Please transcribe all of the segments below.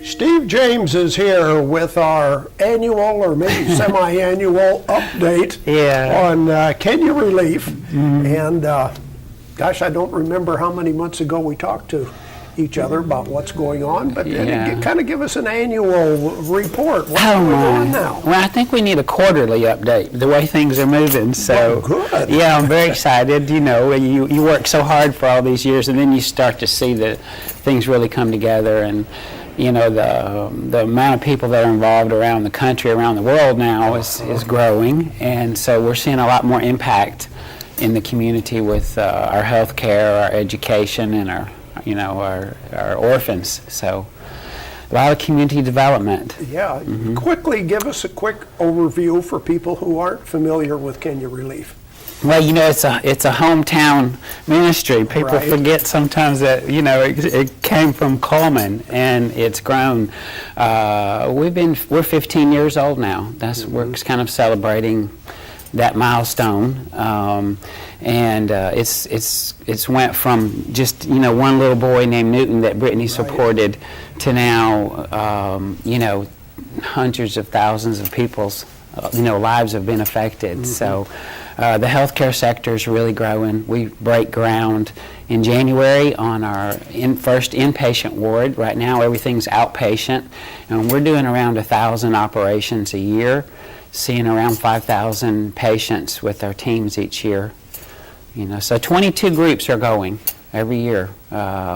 Steve James is here with our annual or maybe semi-annual update on Kenya Relief. And gosh, I don't remember how many months ago we talked to each other about what's going on, but kind of give us an annual report. What's going on now? Well, I think we need a quarterly update, the way things are moving. So, good. Yeah, I'm very excited. You know, you work so hard for all these years, and then you start to see that things really come together. And you know, the amount of people that are involved around the country, around the world now is growing, and so we're seeing a lot more impact in the community with our health care, our education, and our orphans. So a lot of community development. Yeah. Quickly give us a quick overview for people who aren't familiar with Kenya Relief. Well, you know, it's a hometown ministry. People forget sometimes that, you know, it came from Cullman and it's grown. We're 15 years old now. We're kind of celebrating that milestone, and it's went from just, you know, one little boy named Newton that Brittany supported to now, you know, hundreds of thousands of people's lives have been affected. So the healthcare sector is really growing. We break ground in January on our first inpatient ward. Right now everything's outpatient, and we're doing around 1,000 operations a year, seeing around 5,000 patients with our teams each year. You know, so 22 groups are going every year.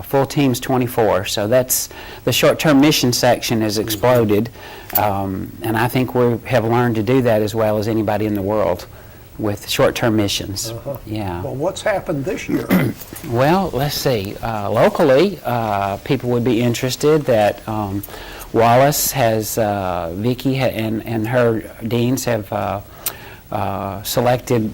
Full teams 24. So that's the short-term mission section has exploded, and I think we have learned to do that as well as anybody in the world with short-term missions. Yeah. Well, what's happened this year? Well, let's see. Locally, people would be interested that Wallace has, Vicki and her deans have selected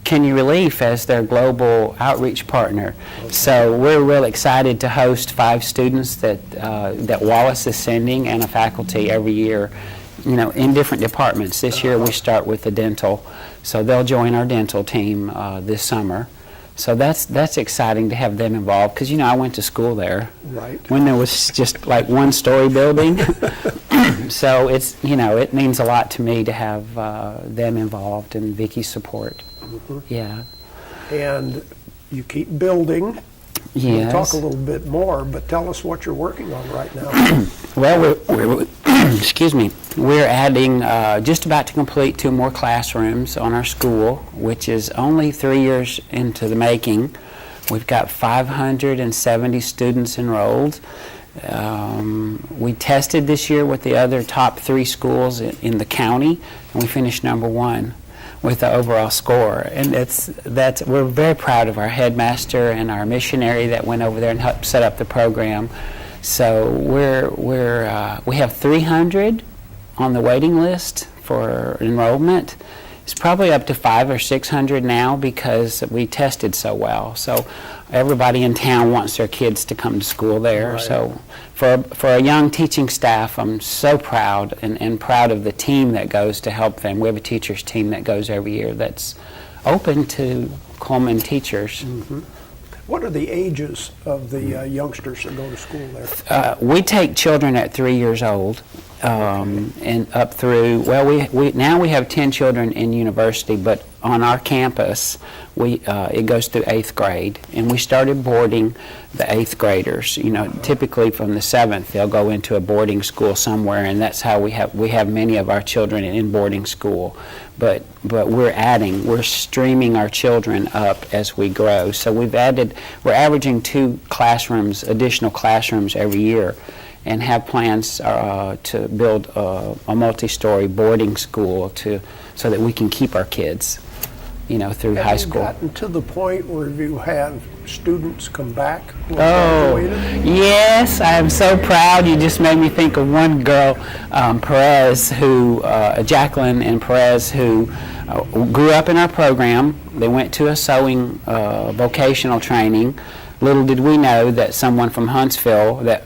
Kenya Relief as their global outreach partner. So we're real excited to host 5 students that Wallace is sending and a faculty every year, you know, in different departments. This year we start with the dental, so they'll join our dental team this summer. So that's exciting to have them involved, because, you know, I went to school there when there was just like one-story building. So it's, you know, it means a lot to me to have them involved and Vicki's support. Yeah. And you keep building. Yes. We'll talk a little bit more, but tell us what you're working on right now. Well, we're excuse me, we're adding, just about to complete 2 more classrooms on our school, which is only 3 years into the making. We've got 570 students enrolled. We tested this year with the other top 3 schools in the county, and we finished number 1 with the overall score. And we're very proud of our headmaster and our missionary that went over there and helped set up the program. So we have 300 on the waiting list for enrollment. It's probably up to 500 or 600 now because we tested so well. So everybody in town wants their kids to come to school there. So for a young teaching staff, I'm so proud and proud of the team that goes to help them. We have a teachers team that goes every year that's open to Cullman teachers. What are the ages of the youngsters that go to school there? We take children at 3 years old, and up through, well, we now we have 10 children in university, but on our campus, it goes through 8th grade, and we started boarding the 8th graders. You know, typically from the 7th, they'll go into a boarding school somewhere, and that's how we have many of our children in boarding school. But we're streaming our children up as we grow. So we're averaging 2 additional classrooms every year, and have plans to build a multi-story boarding school so that we can keep our kids, you know, through high school. Have you gotten to the point where you have students come back who graduated? Yes, I'm so proud. You just made me think of one girl, Perez, Jacqueline and Perez, who grew up in our program. They went to a sewing vocational training. Little did we know that someone from Huntsville, that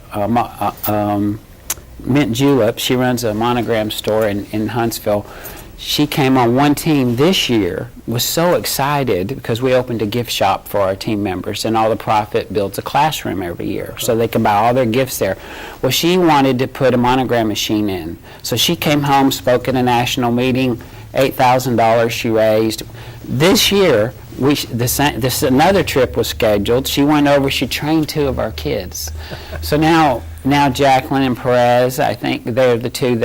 Mint Julep, she runs a monogram store in Huntsville, She came on one team this year, was so excited because we opened a gift shop for our team members, and all the profit builds a classroom every year so they can buy all their gifts there. Well, she wanted to put a monogram machine in. So she came home, spoke at a national meeting, $8,000 she raised. This year, another trip was scheduled. She went over, she trained 2 of our kids. So now Jacqueline and Perez, I think they're the 2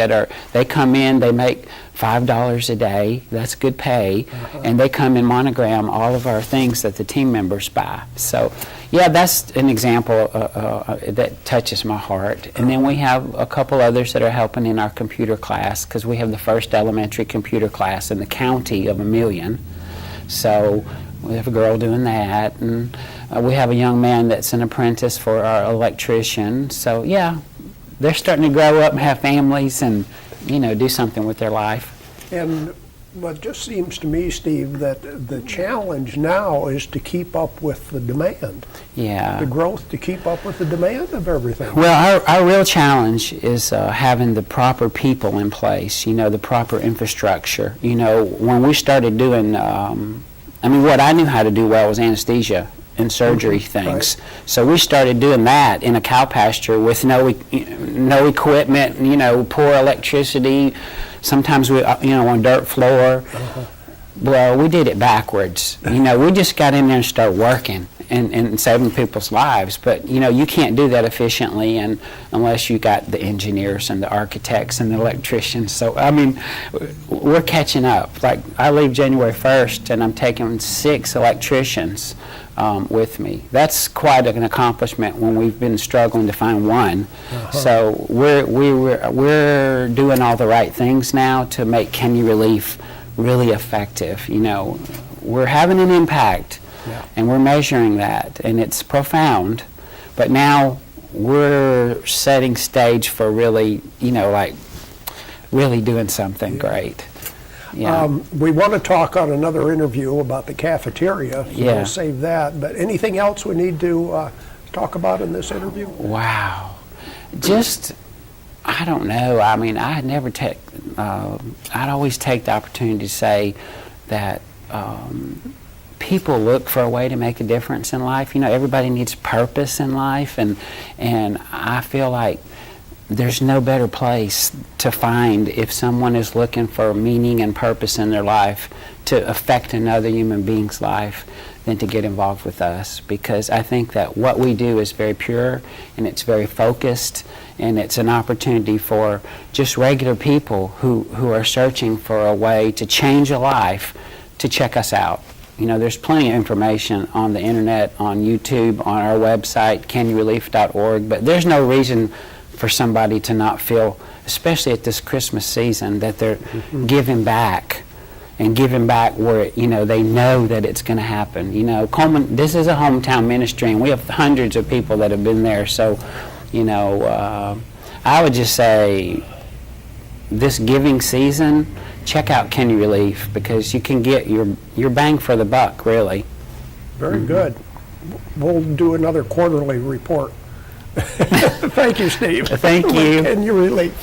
they come in, they make $5 a day, that's good pay, and they come and monogram all of our things that the team members buy. So, yeah, that's an example that touches my heart. And then we have a couple others that are helping in our computer class, because we have the first elementary computer class in the county of 1 million. So we have a girl doing that, and we have a young man that's an apprentice for our electrician. So, yeah, they're starting to grow up and have families and, do something with their life. And what just seems to me, Steve, that the challenge now is to keep up with the demand. Yeah. The growth to keep up with the demand of everything. Well, our real challenge is having the proper people in place, the proper infrastructure. When we started doing, what I knew how to do well was anesthesia and surgery things. Right. So we started doing that in a cow pasture with no equipment, poor electricity. Sometimes we, on dirt floor. Well, we did it backwards. We just got in there and started working and saving people's lives. But, you can't do that efficiently unless you got the engineers and the architects and the electricians. So, we're catching up. Like, I leave January 1st, and I'm taking 6 electricians with me. That's quite an accomplishment when we've been struggling to find one. So we're doing all the right things now to make Kenya Relief really effective. We're having an impact, and we're measuring that, and it's profound. But now we're setting stage for really, really doing something great. Yeah. We want to talk on another interview about the cafeteria, so we'll save that. But anything else we need to talk about in this interview? Wow. I don't know. I'd always take the opportunity to say that people look for a way to make a difference in life. Everybody needs purpose in life, and I feel like there's no better place to find if someone is looking for meaning and purpose in their life to affect another human being's life than to get involved with us, because I think that what we do is very pure and it's very focused, and it's an opportunity for just regular people who are searching for a way to change a life to check us out. There's plenty of information on the internet, on YouTube, on our website, kenyarelief.org, but there's no reason for somebody to not feel, especially at this Christmas season, that they're giving back, and giving back where they know that it's going to happen. Cullman, this is a hometown ministry, and we have hundreds of people that have been there. So, I would just say this giving season, check out Kenya Relief, because you can get your bang for the buck, really. Very good. We'll do another quarterly report. Thank you, Steve. Thank you. Kenya Relief.